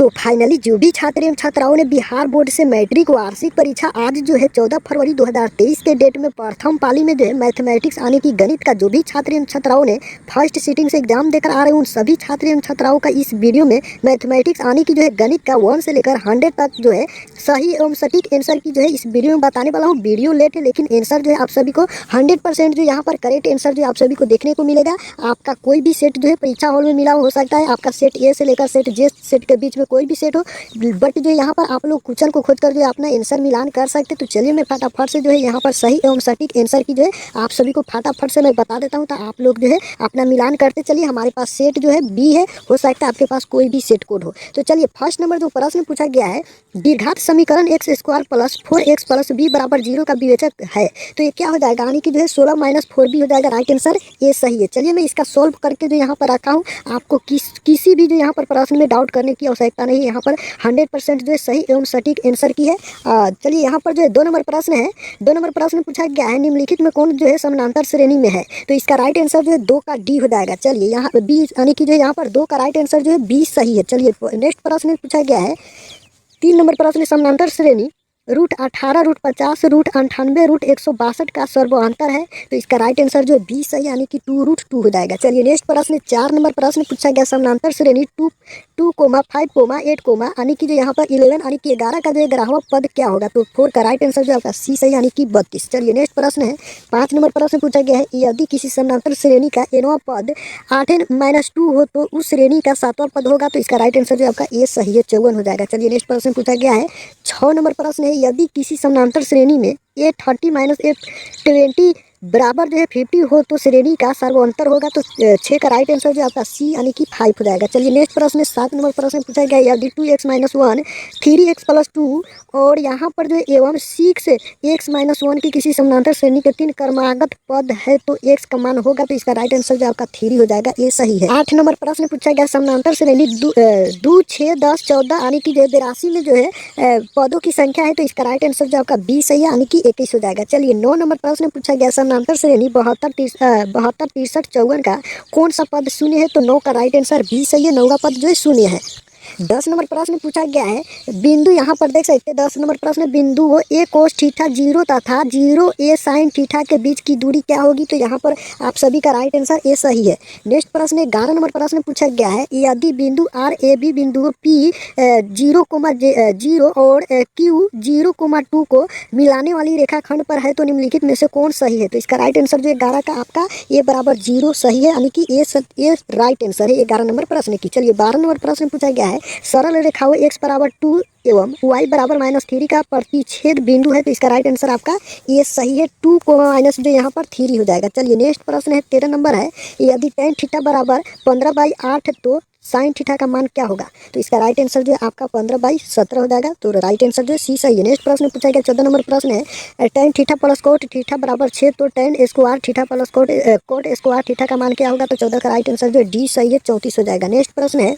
तो फाइनली जो भी छात्र एवं छात्राओं ने बिहार बोर्ड से मैट्रिक वार्षिक परीक्षा आज जो है 14 फरवरी 2023 के डेट में प्रथम पाली में जो है मैथमेटिक्स आने की गणित का जो भी छात्र एवं छात्राओं ने फर्स्ट सीटिंग से एग्जाम देकर आ रहे हैं उन सभी छात्र एवं छात्राओं का इस वीडियो में मैथमेटिक्स आने की जो है गणित का 1 से लेकर 100 तक जो है सही एवं सटीक आंसर की जो है इस वीडियो में बताने वाला हूँ। वीडियो लेट है लेकिन आंसर जो है आप सभी को 100% जो यहाँ पर करेक्ट आंसर जो आप सभी को देखने को मिलेगा। आपका कोई भी सेट जो है परीक्षा हॉल में मिला हो सकता है, आपका सेट ए से लेकर सेट जे सेट के बीच में कोई भी सेट हो, बट जो यहाँ पर आप लोग क्वेश्चन को खोजकर जो है अपना आंसर मिलान कर सकते। तो चलिए मैं फटाफट से जो है यहाँ पर सही एवं सटीक आंसर की जो है आप सभी को फटाफट से मैं बता देता हूँ, तो आप लोग जो है अपना मिलान करते चलिए। हमारे पास सेट जो है बी है, हो सकता है आपके पास कोई भी सेट कोड हो। तो चलिए फर्स्ट नंबर जो प्रश्न पूछा गया है, द्विघात समीकरण x square plus 4x plus b बराबर 0 का विवेचक है, तो ये क्या हो जाएगा, यानी कि जो है 16 माइनस 4b हो जाएगा। राइट आंसर ये सही है। चलिए मैं इसका सॉल्व करके जो यहाँ पर रखा हूँ, आपको किसी भी जो यहाँ पर प्रश्न में डाउट करने की आवश्यकता नहीं है। यहाँ पर 100% जो है सही एवं सटीक आंसर की है। चलिए यहाँ पर जो है 2 नंबर प्रश्न है, 2 नंबर प्रश्न पूछा गया है, निम्नलिखित में कौन जो है समानांतर श्रेणी में है, तो इसका राइट आंसर जो है 2 का डी हो जाएगा। चलिए यहाँ बी यानी कि जो है यहाँ पर 2 का राइट आंसर जो है बी सही है। चलिए नेक्स्ट प्रश्न पूछा गया है 3 नंबर प्रश्न, समानांतर श्रेणी √18 √50 √98 √162 का सर्वांतर है, तो इसका राइट आंसर जो है बी सही यानी कि 2√2 हो जाएगा। चलिए नेक्स्ट प्रश्न 4 नंबर प्रश्न पूछा गया, समानांतर श्रेणी 2, 5, 8 यानी कि जो यहाँ पर 11 यानी कि 11 का जो है 11वां पद क्या होगा, तो 4 का राइट आंसर जो आपका सी सही यानी कि 32। चलिए नेक्स्ट प्रश्न है 5 नंबर प्रश्न पूछा गया है, यदि किसी समानांतर श्रेणी का nवां पद 8n-2 हो तो उस श्रेणी का 7वां पद होगा, तो इसका राइट आंसर जो आपका ए सही है, 54 हो जाएगा। चलिए नेक्स्ट प्रश्न पूछा गया है 6 नंबर प्रश्न है, यदि किसी समानांतर श्रेणी में A30 - A20 बराबर जो है 50 हो तो श्रेणी का सर्वांतर होगा, तो 6 का राइट आंसर जो आपका सी यानी कि 5 हो जाएगा। चलिए नेक्स्ट प्रश्न 7 नंबर प्रश्न पूछा गया, यदि 2x - 1 3x + 2 और यहाँ पर जो एवं 6x - 1 की किसी समानांतर श्रेणी के 3 क्रमागत पद है तो x का मान होगा, तो इसका राइट आंसर जो आपका 3 हो जाएगा, ये सही है। 8 नंबर प्रश्न पूछा गया, समानांतर श्रेणी 2, 6, 10, 14 यानी कि 82 में जो है पदों की संख्या है, तो इसका राइट आंसर जो आपका बी सही है यानी कि 21 हो जाएगा। चलिए 9 नंबर प्रश्न पूछा गया, समानांतर श्रेणी 72, 63, 54 का कौन सा पद शून्य है, तो 9 का राइट आंसर बी सही है, 9 का पद जो है शून्य है। 10 नंबर प्रश्न पूछा गया है, बिंदु यहाँ पर देख सकते हैं 10 नंबर प्रश्न, बिंदु वो ए कोस थीटा 0 तथा 0 ए साइन थीटा के बीच की दूरी क्या होगी, तो यहाँ पर आप सभी का राइट आंसर ए सही है। नेक्स्ट प्रश्न 11 नंबर प्रश्न पूछा गया है, यदि बिंदु आर ए बी बिंदु पी 0,0 और क्यू 0,2 को मिलाने वाली रेखाखंड पर है तो निम्नलिखित में से कौन सही है, तो इसका राइट आंसर जो 11 का आपका ए बराबर 0 सही है, यानी कि ए राइट आंसर है 11 नंबर प्रश्न की। चलिए 12 नंबर प्रश्न पूछा गया है, सरल रेखाओं x बराबर 2 एवं y बराबर -3 का प्रतिच्छेद बिंदु है, तो इसका राइट आंसर आपका ये सही है, 2 को माइनस जो यहाँ पर 3 हो जाएगा। चलिए नेक्स्ट प्रश्न है 13 नंबर है, यदि tan थीटा बराबर 15/8 तो साइन थीटा का मान क्या होगा, तो इसका राइट आंसर जो है आपका 15/17 हो जाएगा, तो राइट आंसर जो है सी सही है। नेक्स्ट प्रश्न पूछा गया 14 नंबर प्रश्न है, tan theta plus cot theta बराबर 6 तो tan square theta plus coat square theta का मान क्या होगा, तो 14 का राइट आंसर जो है डी सही है, 34 हो जाएगा। नेक्स्ट प्रश्न है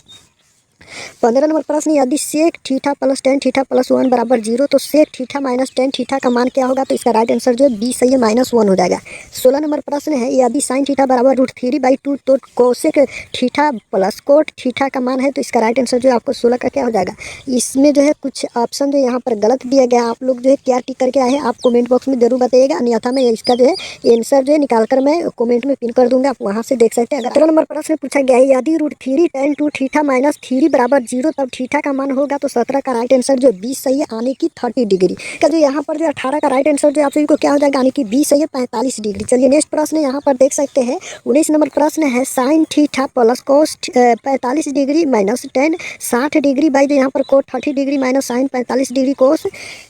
15 नंबर प्रश्न, यदि sec theta plus tan theta plus 1 बराबर 0 तो sec theta minus tan theta का मान क्या होगा, तो इसका राइट आंसर जो है बी सही है, -1 हो जाएगा। 16 नंबर प्रश्न है, यदि साइन थीटा बराबर √3/2 तो cosec theta plus cot theta का मान है, तो इसका राइट आंसर जो है आपको 16 का क्या हो जाएगा। इसमें जो है कुछ ऑप्शन जो यहाँ पर गलत दिया गया है, आप लोग जो है क्या टिक करके आए हैं आप कमेंट बॉक्स में जरूर बताइएगा, अन्यथा मैं इसका जो है आंसर जो है निकाल कर मैं कमेंट में पिन कर दूंगा, आप वहाँ से देख सकते हैं। 17 नंबर प्रश्न पूछा गया है, यदि √3 tan 2 थीटा माइनस 3 बराबर 0 तब थीटा का मान होगा, तो 17 का राइट आंसर जो 20 सही है, आने की 30 डिग्री का जो यहाँ पर जो 18 का राइट आंसर जो आप सभी को क्या हो जाएगा, आने की 20 सही है, 45 डिग्री। चलिए नेक्स्ट प्रश्न यहाँ पर देख सकते हैं 19 नंबर प्रश्न है, sine theta plus cos 45 degree minus tan 60 degree by जो यहाँ पर cot 30 degree minus sine 45 degree cos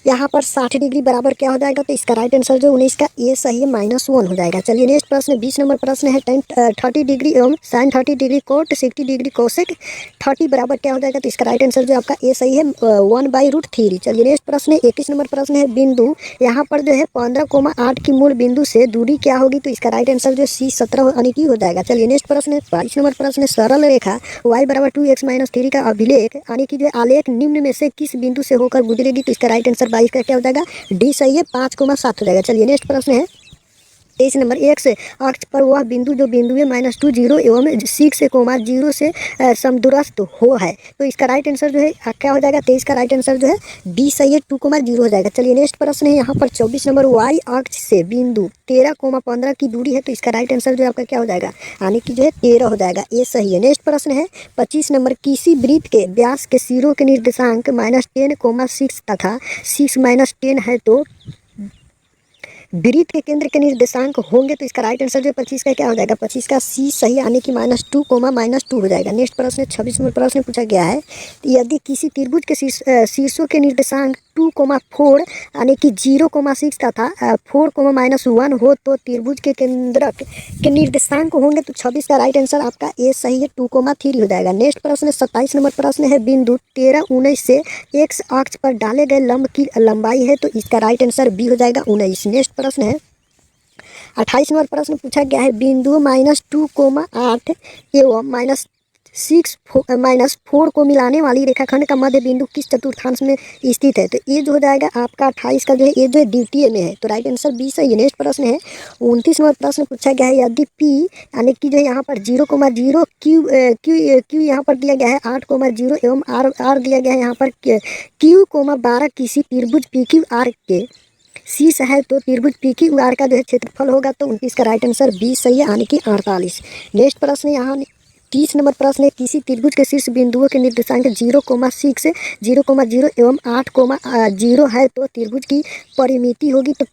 यहाँ पर 60 डिग्री बराबर क्या हो जाएगा, तो इसका राइट आंसर जो 19 का ये सही है, -1 हो जाएगा। चलिए नेक्स्ट प्रश्न 20 नंबर प्रश्न है, tan 30 डिग्री एवं sine 30 degree cot 60 degree cosec 30 बराबर क्या हो जाएगा, तो इसका राइट आंसर जो आपका ए सही है, 1/√3। चलिए नेक्स्ट प्रश्न 21 नंबर प्रश्न है, बिंदु यहाँ पर जो है 15,8 की मूल बिंदु से दूरी क्या होगी, तो इसका राइट आंसर जो सी 17 यानी कि हो जाएगा। चलिए नेक्स्ट प्रश्न 22 नंबर प्रश्न, सरल रेखा y बराबर 2x - 3 का अभिलेख यानी कि जो आलेख निम्न में से किस बिंदु से होकर गुजरेगी, तो इसका राइट आंसर 22 का क्या हो जाएगा, डी सही है, 5,7 हो जाएगा। चलिए नेक्स्ट प्रश्न है 23 नंबर एक्स अक्ष पर वह बिंदु जो बिंदु है -2 0 एवं 6 0 से समदूरस्थ हो है। तो इसका राइट आंसर जो है क्या हो जाएगा, 23 का राइट आंसर जो है बी सही है, 2 0 हो जाएगा। चलिए नेक्स्ट प्रश्न है यहाँ पर 24 नंबर वाई अक्ष से बिंदु 13 15 की दूरी है, तो इसका राइट आंसर जो है आपका क्या हो जाएगा, यानी कि जो है 13 हो जाएगा, ये सही है। नेक्स्ट प्रश्न है 25 नंबर किसी वृत्त के व्यास के सिरों के निर्देशांक -10, 6 तथा 6 -10 है तो वृत्त के केंद्र के निर्देशांक होंगे, तो इसका राइट आंसर जो 25 का क्या हो जाएगा, 25 का सी सही, यानी कि -2, -2 हो जाएगा। नेक्स्ट प्रश्न 26 नंबर प्रश्न पूछा गया है, यदि किसी त्रिभुज के शीर्षों के निर्देशांक 2, 4 यानी कि 0, 6 तथा 4, -1 हो तो त्रिभुज के केंद्रक के निर्देशांक होंगे, तो 26 का राइट आंसर आपका ए सही है, 2, 3 हो जाएगा। नेक्स्ट प्रश्न 27 नंबर प्रश्न है, बिंदु 13, 19 से एक्स अक्ष पर डाले गए लंब की लंबाई है, तो इसका राइट आंसर बी हो जाएगा 19। नेक्स्ट प्रश्न है 28 नंबर प्रश्न पूछा गया है, बिंदु -2, 8 एवं -4 को मिलाने वाली रेखाखंड का मध्य बिंदु किस चतुर्थांश में स्थित है, तो ये जो हो जाएगा आपका 28 का जो है ये जो है द्वितीय में है, तो राइट आंसर बी सही है। नेक्स्ट प्रश्न है 29 नंबर प्रश्न पूछा गया है, यदि पी यानी कि जो है यहाँ पर 0, 0 क्यू यहाँ पर दिया गया है 8, 0 एवं आर दिया गया है यहाँ पर क्यू, 12 किसी त्रिभुज पी क्यू आर के शीर्ष है, तो त्रिभुज पी क्यू आर का जो है क्षेत्रफल होगा, तो 29 का राइट आंसर बी सही है, यानी कि 48। नेक्स्ट प्रश्न यहाँ 30 नंबर प्रश्न है, किसी त्रिभुज के शीर्ष बिंदुओं के निर्देशांक 0, 6, 0, 0 एवं 8, 0 है तो त्रिभुज की परिमिति होगी, तो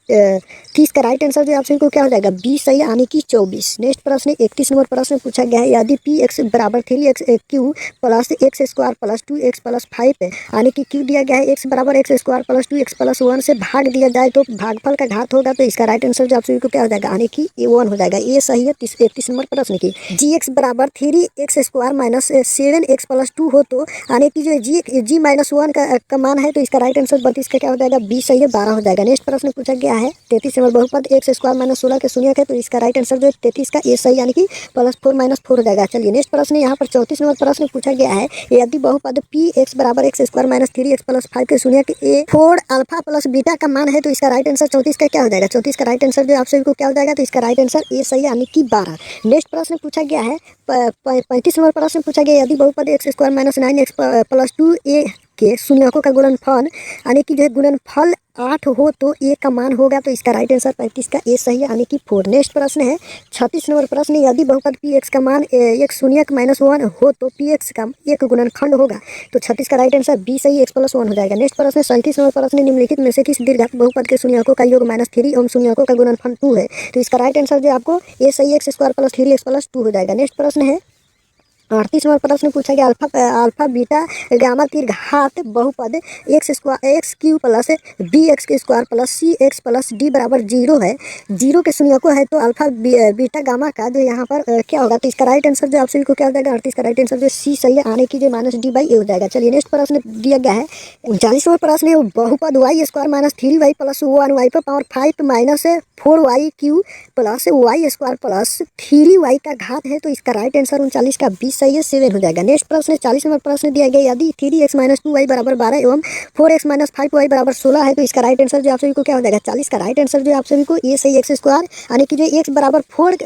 30 का राइट आंसर जो आप सभी को क्या हो जाएगा, बी सही, यानी कि 24। नेक्स्ट प्रश्न 31 नंबर प्रश्न पूछा गया है, यदि पी एक्स बराबर 3x Q plus x square plus 2x plus 5 है, यानी कि क्यू दिया गया है x बराबर x square plus 2x plus 1 से भाग दिया जाए तो भागफल का घात होगा, तो इसका राइट आंसर जो आप सभी को क्या हो जाएगा, यानी कि A1 हो जाएगा, ये सही है। 31 नंबर प्रश्न की जी एक्स बराबर 3x स्क्वायर -7x प्लस 2 हो तो यानी कि जो जी -1 का मान है, तो इसका राइट आंसर 32 का क्या हो जाएगा, बी सही है, 12 हो जाएगा। नेक्स्ट प्रश्न पूछा गया है 33 नंबर बहुपद x स्क्वायर -16 के शून्यक है, तो इसका राइट आंसर जो है 33 का ए सही, यानी कि +4 -4 हो जाएगा। चलिए नेक्स्ट प्रश्न यहाँ पर 34 नंबर प्रश्न पूछा गया है, यदि बहुपद पी एक्स बराबर एक्स स्क्वायर -3x प्लस 5 के शून्यक ए 4 अल्फा प्लस बीटा का मान है, तो इसका राइट आंसर 34 का क्या हो जाएगा, 34 का राइट आंसर जो आप सभी को क्या हो जाएगा, तो इसका राइट आंसर ए सही, यानी कि 12। नेक्स्ट प्रश्न पूछा गया है 35 नंबर प्रश्न पूछा गया, यदि बहुपद x square -9x plus 2a के शून्यकों का गुणनफल यानी कि जो है गुणनफल 8 हो तो ए का मान होगा, तो इसका राइट आंसर 35 का ए सही है, यानी कि 4। नेक्स्ट प्रश्न है 36 नंबर प्रश्न, यदि बहुपद पी एक्स का मान एक शून्यक -1 हो तो पी एक्स का एक गुणनखंड होगा, तो 36 का राइट आंसर बी सही, x + 1 हो जाएगा। नेक्स्ट प्रश्न 37 नंबर प्रश्न, निम्नलिखित में से किस दीर्घांत बहुपद के शून्यकों का योग -3 एवं शून्यकों का गुणनफल 2 है, तो इसका राइट आंसर जो आपको ए सही x square plus 3x plus 2 हो जाएगा। नेक्स्ट प्रश्न है 38 नंबर प्रश्न पूछा गया, अल्फा बीटा गामा दीर्घात बहुपद x cube plus b x square plus c x plus d बराबर 0 है, 0 के शून्यकों है, तो अल्फा बीटा गामा का जो यहाँ पर क्या होगा, तो इसका राइट आंसर जो आप सभी को क्या हो जाएगा, 38 का राइट आंसर जो सी सही है, आने की जो -d/a हो जाएगा। चलिए नेक्स्ट प्रश्न दिया गया है 39 नंबर प्रश्न है, बहुपद Y square -3y plus 1y पर power 5 -4y cube plus y square plus 3y का घात है, तो इसका राइट आंसर 39 का 20 सही है, 7 हो जाएगा। नेक्स्ट प्रश्न 40 नंबर प्रश्न दिया गया, यदि 3x - 2y बराबर 12 एवं 4x - 5y बराबर 16 है, तो इसका राइट आंसर जो आप सभी को क्या हो जाएगा, 40 का राइट आंसर जो आप सभी को ए सही, x स्क्वायर यानी कि जो x बराबर 4,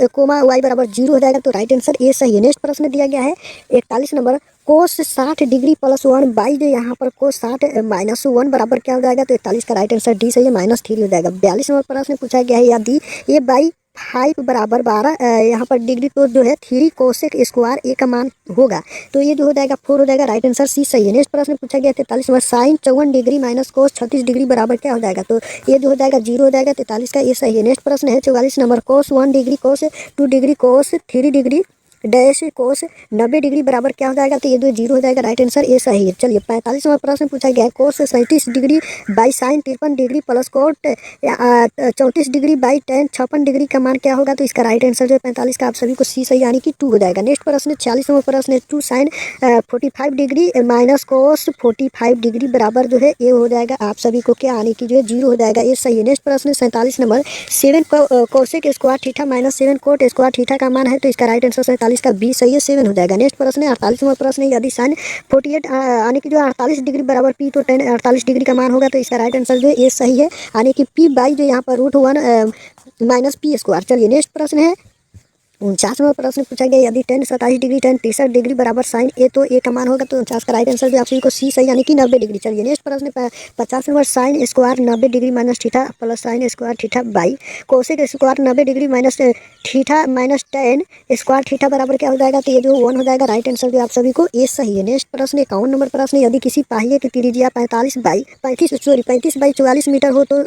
y बराबर 0 हो जाएगा, तो राइट आंसर ए सही है। नेक्स्ट प्रश्न दिया गया है 41 number, cos 60 degree plus 1 by जो यहाँ पर कोस 60 -1 बराबर क्या हो जाएगा, तो 41 का राइट आंसर डी सही है, -3 हो जाएगा। 42 नंबर प्रश्न पूछा गया है, यदि a/5 बराबर 12 यहाँ पर डिग्री, तो जो है 3 कोसेक स्क्वायर ए का मान होगा, तो ये जो हो जाएगा 4 हो जाएगा, राइट आंसर सी सही है। नेक्स्ट प्रश्न पूछा गया 43 नंबर, sine 54 degree minus cos 36 degree बराबर क्या हो जाएगा, तो ये जो हो जाएगा 0 हो जाएगा, 43 का ये सही है। नेक्स्ट प्रश्न है 44 नंबर, कोस 1 डिग्री कोस 2 डिग्री कोस 3 डिग्री डैश कोस 90 डिग्री बराबर क्या हो जाएगा, तो ये 0 हो जाएगा, राइट आंसर ए सही है। चलिए 45 नंबर प्रश्न पूछा गया है, कोस 37 degree by sine 53 degree plus coat 34 degree by ten 56 degree का मान क्या होगा, तो इसका राइट आंसर जो है 45 का आप सभी को सी सही, यानी कि 2 हो जाएगा। नेक्स्ट प्रश्न 46 नंबर प्रश्न, 2 sine 45 degree minus cos 45 degree बराबर जो है ए हो जाएगा, आप सभी को क्या, यानी कि जो है 0 हो जाएगा, ये सही है। नेक्स्ट प्रश्न 47 number, 7 cosec square theta minus 7 coat square theta का मान है, तो इसका राइट आंसर 47 48 का बी सही है 7 हो जाएगा। नेक्स्ट प्रश्न है 48वां प्रश्न है, यदि साइन 48 यानी कि जो 48 डिग्री बराबर पी तो tan 48 डिग्री का मान होगा, तो इसका राइट आंसर जो है ए सही है, यानी कि पी बाई जो यहाँ पर √1 माइनस पी स्क्वायर। चलिए नेक्स्ट प्रश्न है 49वां प्रश्न पूछा गया, यदि tan 27 डिग्री tan 63 डिग्री बराबर साइन ए तो ए का मान होगा, तो 49 का राइट आंसर भी आप सभी को सी सही, यानी कि 90 डिग्री। चलिए नेक्स्ट प्रश्न 50 number, sine square 90 degree minus theta plus sine square theta by cosec square 90 degree minus theta minus tan square theta बराबर क्या हो जाएगा, तो ये जो 1 हो जाएगा। राइट आंसर भी आप सभी को ए सही है। नेक्स्ट प्रश्न 51 नंबर प्रश्न, यदि किसी पहिए की त्रिज्या 35 बाई 44 मीटर हो तो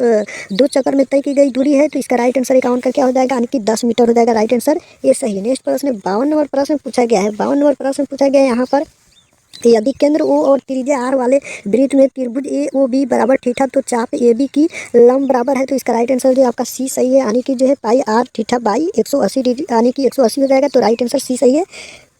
दो चक्कर में तय की गई दूरी है, तो इसका राइट आंसर 51 का क्या हो जाएगा, यानी कि 10 मीटर हो जाएगा। राइट आंसर ये सही है। नेक्स्ट प्रश्न 52 नंबर प्रश्न पूछा गया है। 52 नंबर प्रश्न पूछा गया है यहाँ पर, यदि केंद्र O और त्रिज्या R वाले वृत्त में त्रिभुज AOB बराबर थीटा तो चाप AB की लंब बराबर है, तो इसका राइट आंसर जो आपका सी सही है, यानी कि जो है पाई R थीटा बाई 180 डिग्री, यानी कि 180 हो जाएगा, तो राइट आंसर सी सही है।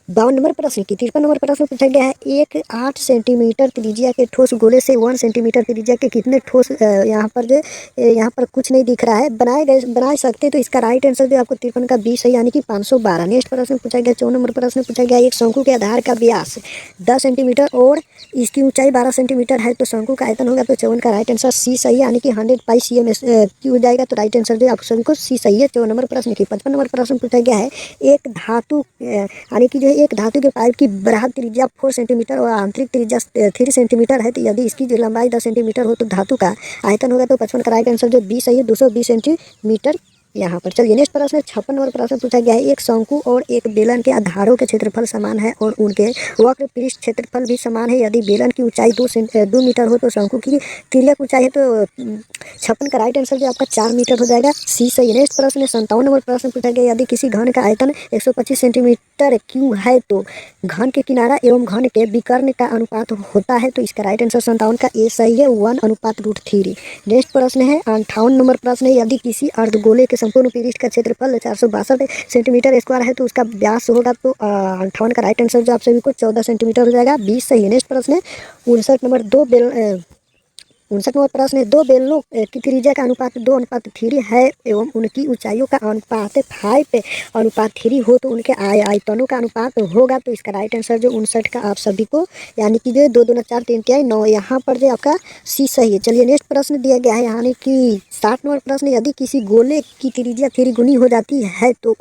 52 नंबर प्रश्न की 53 नंबर प्रश्न पूछा गया है, एक 8 सेंटीमीटर त्रिज्या के ठोस गोले से 1 सेंटीमीटर त्रिज्या के कितने ठोस यहाँ पर जो यहाँ पर कुछ नहीं दिख रहा है बना सकते, तो इसका राइट आंसर जो आपको 53 का बी सही, यानी कि 512। नेक्स्ट प्रश्न पूछा गया 54 नंबर प्रश्न पूछा गया, एक शंकु के आधार का व्यास 10 सेंटीमीटर और इसकी ऊंचाई 12 सेंटीमीटर है, तो शंकु का आयतन होगा, तो 54 का राइट आंसर सी सही, यानी कि 100 पाई cm क्यू हो जाएगा, तो राइट आंसर जो आप सभी को सी सही है। 54 नंबर प्रश्न की 55 नंबर प्रश्न पूछा गया है, एक धातु यानी कि जो एक धातु के पाइप की बाह्य त्रिज्या 4 सेंटीमीटर और आंतरिक त्रिज्या 3 सेंटीमीटर है, तो यदि इसकी जो लंबाई 10 सेंटीमीटर हो तो धातु का आयतन होगा, तो 55 का राइट आंसर जो 20 सही है, 220 सेंटीमीटर यहाँ पर। चलिए नेक्स्ट प्रश्न 56 नंबर प्रश्न पूछा गया है, एक शंकु और एक बेलन के आधारों के क्षेत्रफल समान है और उनके वक्र पृष्ठ क्षेत्रफल भी समान है, यदि बेलन की ऊंचाई 2 मीटर हो तो शंकु की तिर्यक ऊंचाई है, तो 56 का राइट आंसर जो आपका 4 मीटर हो जाएगा, सी सही। नेक्स्ट प्रश्न 57 नंबर प्रश्न पूछा गया, यदि किसी घन का आयतन 125 सेंटीमीटर क्यू है तो घन के किनारा एवं घन के विकर्ण का अनुपात होता है, तो इसका राइट आंसर 57 का ए सही है, 1:√3। नेक्स्ट प्रश्न है 58 नंबर प्रश्न है, यदि किसी अर्धगोले के संपूर्ण पृष्ठ का क्षेत्रफल 462 सेंटीमीटर स्क्वायर है तो उसका व्यास होगा, तो 58 का राइट आंसर जो आप सभी को 14 सेंटीमीटर हो जाएगा, 20 सही है। नेक्स्ट प्रश्न है 59 नंबर 59वां प्रश्न है, दो बेलनों की त्रिज्या का अनुपात 2:3 है एवं उनकी ऊंचाइयों का अनुपात 5:3 हो तो उनके आयतनों का अनुपात होगा, तो इसका राइट आंसर जो 59 का आप सभी को, यानी कि जो 2 2 4 3 3 9 यहाँ पर जो आपका सी सही है। चलिए नेक्स्ट प्रश्न दिया गया है, यानी कि 60 नंबर प्रश्न, यदि किसी गोले की त्रिज्या 3 गुनी हो जाती है तो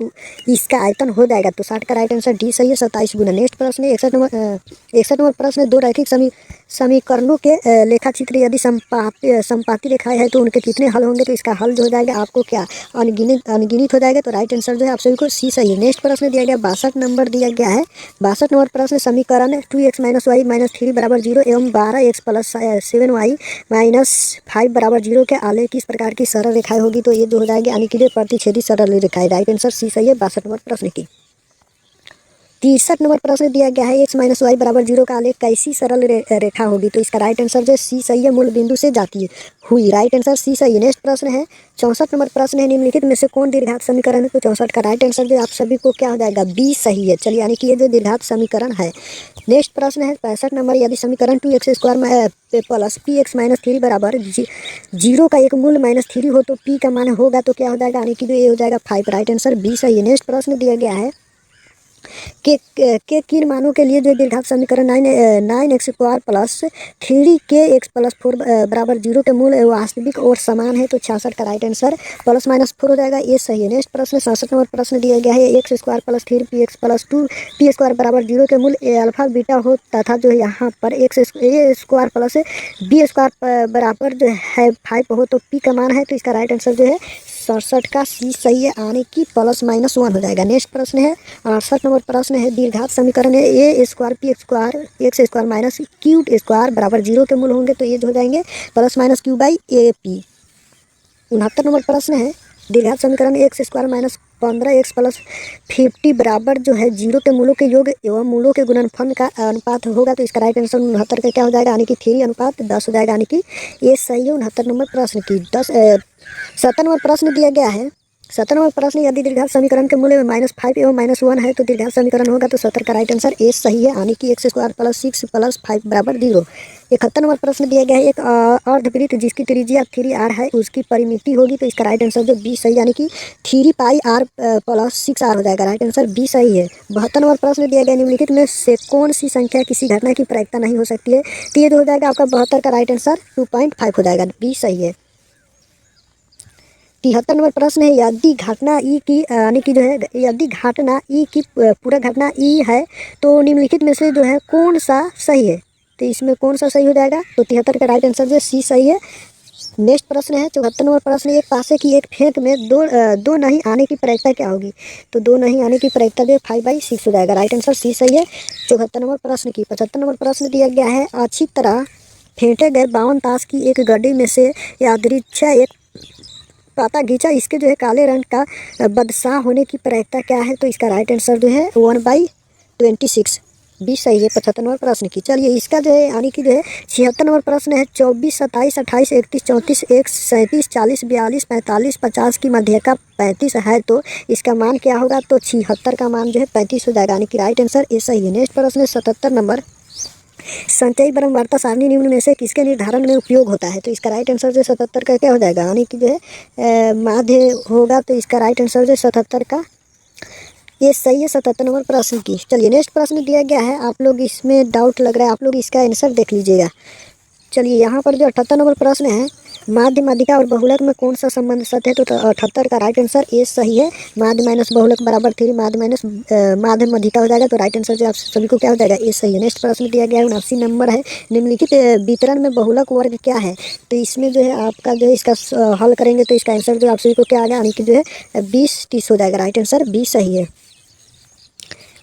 इसका आयतन हो जाएगा, तो 60 का राइट आंसर डी सही है, 27 गुना। नेक्स्ट प्रश्न है 61 नंबर प्रश्न, दो रैखिक समीकरणों के लेखाचित्र यदि संपाती रेखाएं है तो उनके कितने हल होंगे, तो इसका हल जो हो जाएगा आपको क्या अनगिनत हो जाएगा, तो राइट आंसर जो है आप सभी को सी सही है। नेक्स्ट प्रश्न दिया गया 62 नंबर दिया गया है, 62 नंबर प्रश्न, समीकरण 2x - y - 3 = 0 एवं 12x + 7y - 5 = 0 के आलेख किस प्रकार की सरल रेखाएं होगी, तो ये जो हो जाएगी यानी कि प्रतिच्छेदी सरल रेखाएं। राइट आंसर सी सही है 62 नंबर प्रश्न की। 63 नंबर प्रश्न दिया गया है, x - y = 0 का आलेख कैसी सरल रेखा होगी, तो इसका राइट आंसर जो सी सही है, मूल बिंदु से जाती हुई। राइट आंसर सी सही है। नेक्स्ट प्रश्न है 64 नंबर प्रश्न है, निम्नलिखित में से कौन द्विघात समीकरण है, तो 64 का राइट आंसर जो आप सभी को क्या हो जाएगा, बी सही है। चलिए, यानी कि ये जो द्विघात समीकरण है। नेक्स्ट प्रश्न है 65 नंबर, यदि समीकरण 2x² + px - 3 = 0 का एक मूल -3 हो तो p का मान होगा, तो क्या हो जाएगा, यानी कि ये हो जाएगा 5। राइट आंसर बी सही है। नेक्स्ट प्रश्न दिया गया है के किन मानों के लिए जो द्विघात समीकरण 9x² + 3kx + 4 = 0 के मूल वास्तविक और समान है, तो 66 का राइट आंसर +-4 हो जाएगा, ये सही है। नेक्स्ट प्रश्न 67 नंबर प्रश्न दिया गया है, x² + 3px + 2p² = 0 के मूल अल्फा बीटा हो तथा जो यहाँ पर a² + b² बराबर जो है 5 हो तो p का मान है, तो इसका राइट आंसर जो है 67 का सी सही है, यानी कि +-1 हो जाएगा। नेक्स्ट प्रश्न है 68 नंबर प्रश्न है, द्विघात समीकरण है a² px² x² - q² = 0 के मूल होंगे, तो ये हो जाएंगे +-q/AP। 69 नंबर प्रश्न है, द्विघात समीकरण x² - 15x + 50 बराबर जो है 0 के मूलों के योग एवं मूलों के गुणनफल का अनुपात होगा, तो इसका राइट आंसर 69 का क्या हो जाएगा, यानी कि 3:10 हो जाएगा, यानी कि ये सही है। 69 नंबर प्रश्न की 70 नंबर प्रश्न दिया गया है, 17 नंबर प्रश्न, यदि द्विघात समीकरण के मूल्य में -5 एवं -1 है तो द्विघात समीकरण होगा। तो 70 का राइट आंसर ए सही है, यानी कि x² + 6 + 5 = 0। 71 नंबर प्रश्न दिया गया है, एक अर्धवृत्त जिसकी त्रिज्या 3r है उसकी परिमिति होगी। तो इसका राइट आंसर जो बी सही, यानी कि 3πr + 6r हो जाएगा। राइट आंसर बी सही है। 72 नंबर प्रश्न दिया गया, निम्नलिखित में से कौन सी संख्या किसी घटना की प्रायिकता नहीं हो सकती है। तो ये जो हो जाएगा आपका 72 का राइट आंसर 2.5 हो जाएगा, बी सही है। 73 नंबर प्रश्न है, यदि घटना ई की यानी कि जो है यदि घटना ई की पूरा घटना ई है तो निम्नलिखित में से जो है कौन सा सही है। तो इसमें कौन सा सही हो जाएगा। तो 73 का राइट आंसर जो सी सही है। नेक्स्ट प्रश्न है 74 नंबर प्रश्न, एक पासे की एक फेंक में दो नहीं आने की प्रायिकता क्या होगी। तो दो नहीं आने की प्रायिकता जो 5/6 हो जाएगा। राइट आंसर सी सही है 74 नंबर प्रश्न की। 75 नंबर प्रश्न दिया गया है, अच्छी तरह फेंटे गए 52 ताश की एक गड्ढे में से यादृच्छा एक पाता घींचा, इसके जो है काले रंग का बदशाह होने की प्रायिकता क्या है। तो इसका राइट आंसर जो है 1/26 बी सही है 75 नंबर प्रश्न की। चलिए इसका जो है यानी कि जो है 76 नंबर प्रश्न है, 24, 27, 28, 31, 34, 1, 37, 40, 42, 45, 50 की मध्यका 35 है तो इसका मान क्या होगा। तो 76 का मान जो है 35 हो जाएगा, यानी कि राइट आंसर ए सही है। नेक्स्ट प्रश्न है 77 नंबर, संचयी वार्ता सारणी निम्न में से किसके निर्धारण में उपयोग होता है। तो इसका राइट आंसर जो 77 का क्या हो जाएगा, यानी कि जो है माध्य होगा। तो इसका राइट आंसर जो 77 का ये सही है 77 नंबर प्रश्न की। चलिए नेक्स्ट प्रश्न दिया गया है, आप लोग इसमें डाउट लग रहा है, आप लोग इसका आंसर देख लीजिएगा। चलिए यहाँ पर जो 78 नंबर प्रश्न है, माध्य माध्यिका और बहुलक में कौन सा संबंध सत्य है। तो 78 का राइट आंसर ए सही है, माध्य माइनस बहुलक बराबर 3 माध्य माइनस माध्य माध्यिका हो जाएगा। तो राइट आंसर जो आप सभी को क्या हो जाएगा, ए सही है। नेक्स्ट प्रश्न दिया गया है 79 नंबर है, निम्नलिखित वितरण में बहुलक वर्ग क्या है। तो इसमें जो है आपका जो इसका हल करेंगे तो इसका आंसर जो आप सभी को क्या आ गया, यानी कि जो है 20-30 हो जाएगा। राइट आंसर बी सही है।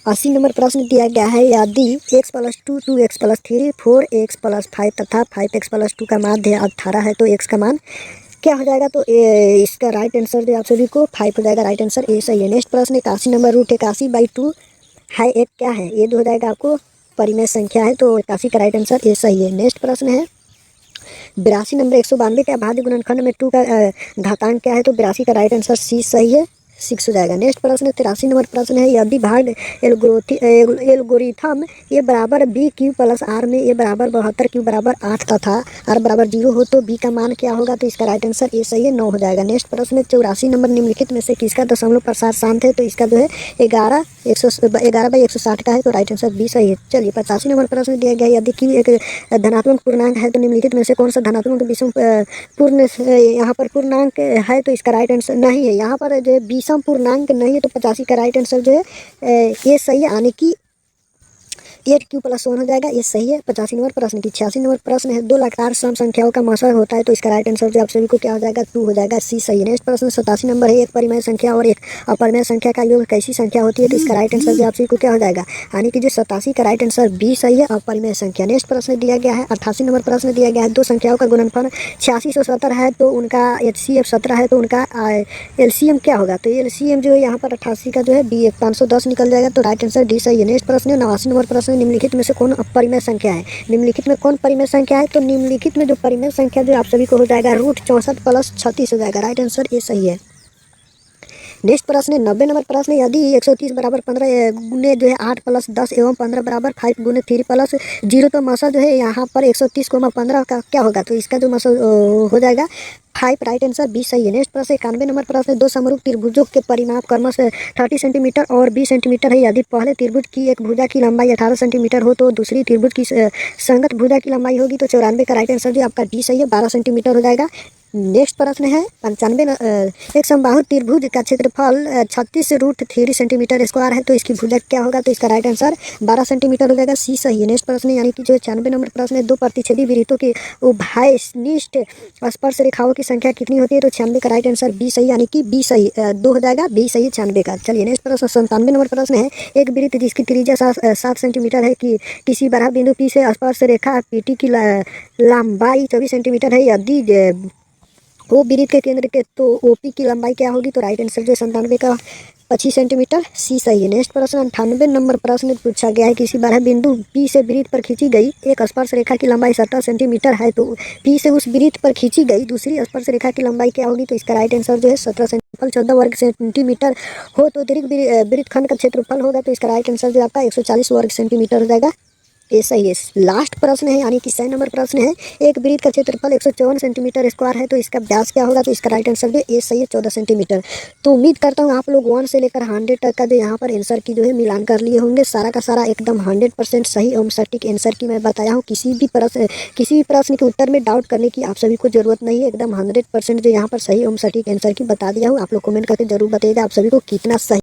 80 नंबर प्रश्न दिया गया है, यदि x + 2 2x + 3 4x + 5 तथा 5x + 2 का माध्य 18 है तो x का मान क्या हो जाएगा। तो इसका राइट आंसर जो आप सभी को 5 हो जाएगा। राइट आंसर ए सही है। नेक्स्ट प्रश्न 81 नंबर, √81/2 है एक क्या है। ये जो हो जाएगा आपको परिमेय संख्या है, तो 81 का राइट आंसर ए सही है। नेक्स्ट प्रश्न है 82 नंबर, 192 के अभाज्य गुणनखंड में 2 का घातांक क्या है। तो 82 का राइट आंसर सी सही है, 6 हो जाएगा। नेक्स्ट प्रश्न 83 नंबर प्रश्न है, यदि भाग एल्गोरिथम ए बराबर BQ + R में ए बराबर 72 Q बराबर 8 तथा R बराबर 0 हो तो B का मान क्या होगा। तो इसका राइट आंसर ए सही है, 9 हो जाएगा। नेक्स्ट प्रश्न 84 नंबर, निम्नलिखित में से किसका दशमलव प्रसार शांत है। तो इसका जो है 11/160 का है। तो राइट आंसर बी सही है। चलिए 85 नंबर प्रश्न दिया गया है, यदि Q एक धनात्मक पूर्णांक है तो निम्नलिखित में से कौन सा धनात्मक विषम पूर्ण यहाँ पर पूर्णांक है। तो इसका राइट आंसर नहीं है, यहाँ पर जो विषम पूर्णांक नहीं है। तो 85 का राइट आंसर जो है ये सही है, यानी कि 8Q + 1 हो जाएगा, ये सही है। 85 नंबर प्रश्न की। 86 नंबर प्रश्न है, 2 लगातार सम संख्याओं का मौसा होता है। तो इसका राइट आंसर जो आप सभी को क्या हो जाएगा, 2 हो जाएगा, सी सही है। नेक्स्ट प्रश्न 87 नंबर है, एक परिमेय संख्या और एक अपरिमेय संख्या का योग कैसी संख्या होती है। तो इसका राइट आंसर जो आप सभी को क्या हो जाएगा, यानी कि जो 87 का राइट आंसर बी सही है, अपरिमेय संख्या। नेक्स्ट प्रश्न दिया गया है 88 नंबर प्रश्न दिया गया है, 2 संख्याओं का गुणनफल 8670 है तो उनका HCF 17 है तो उनका LCM क्या होगा। तो LCM जो है यहाँ पर 88 का जो है 510 निकल जाएगा। तो राइट आंसर डी सही है। नेक्स्ट प्रश्न 89 नंबर प्रश्न, निम्नलिखित में से कौन परिमेय संख्या है। निम्नलिखित में कौन परिमेय संख्या है। तो निम्नलिखित में जो परिमेय संख्या जो आप सभी को हो जाएगा √64 + 36 हो जाएगा। राइट आंसर ये सही है। नेक्स्ट प्रश्न 90 नंबर प्रश्न, यदि 130 बराबर 15 गुने जो है 8 + 10 एवं 15 बराबर 5 गुने 3 + 0 तो मसा जो है यहाँ पर 130 को 15 का क्या होगा। तो इसका जो मसा हो जाएगा 5। राइट आंसर बी सही है। नेक्स्ट प्रश्न 91 नंबर प्रश्न, 2 समरूप त्रिभुजों के परिमाप क्रमशः 30 सेंटीमीटर और 20 सेंटीमीटर है। यदि पहले त्रिभुज की एक भुजा की लंबाई 18 सेंटीमीटर हो तो दूसरी त्रिभुज की संगत भुजा की लंबाई होगी। तो 94 का राइट आंसर जो आपका डी सही है, 12 सेंटीमीटर हो जाएगा। नेक्स्ट प्रश्न है 95, एक समबाहु त्रिभुज का क्षेत्रफल 36√3 सेंटीमीटर स्क्वायर है तो इसकी भुजा क्या होगा। तो इसका राइट आंसर 12 सेंटीमीटर हो जाएगा, सी सही है। नेक्स्ट प्रश्न यानी कि जो 96 नंबर प्रश्न है, 2 प्रतिच्छेदी वृत्तों की उभयनिष्ठ स्पर्श रेखाओं की संख्या कितनी होती है। तो 96 का राइट आंसर बी सही, यानी कि बी सही 2 हो जाएगा, बी सही है 96 का। चलिए नेक्स्ट प्रश्न 97 नंबर प्रश्न है, एक वृत्त जिसकी त्रिज्या 7 सेंटीमीटर है कि किसी बारह बिंदु P से स्पर्श रेखा PT की लंबाई 24 सेंटीमीटर है। यदि वो वृत्त के केंद्र के तो OP की लंबाई क्या होगी। तो राइट आंसर जो 97 का 25 सेंटीमीटर, सी सही है। नेक्स्ट प्रश्न 98 नंबर प्रश्न पूछा गया है किसी बारह बिंदु P से वृत्त पर खींची गई एक स्पर्श रेखा की लंबाई 17 सेंटीमीटर है, तो P से उस वृत्त पर खींची गई दूसरी स्पर्श रेखा की लंबाई क्या होगी? तो इसका राइट आंसर जो है 17 सेंटीमीटर। 14 वर्ग सेंटीमीटर हो तो अतिरिक्त वृत्तखंड का क्षेत्रफल होगा, तो इसका राइट आंसर जो आपका 140 वर्ग सेंटीमीटर हो जाएगा। ये सही है। लास्ट प्रश्न है यानी कि 100 नंबर प्रश्न है, एक वृत्त का क्षेत्रफल 154 सेंटीमीटर स्क्वायर है, तो इसका व्यास क्या होगा? तो इसका राइट आंसर जो ये सही है 14 सेंटीमीटर। तो उम्मीद करता हूँ आप लोग 1 से लेकर 100 तक का जो यहाँ पर आंसर की जो है मिलान कर लिए होंगे। सारा का सारा एकदम 100% सही एवं सटीक आंसर की मैं बताया हूँ। किसी भी प्रश्न के उत्तर में डाउट करने की आप सभी को जरूरत नहीं है। एकदम 100% जो यहाँ पर सही एवं सटीक आंसर की बता दिया हूँ। आप लोग कमेंट करके जरूर बताइएगा आप सभी को कितना सही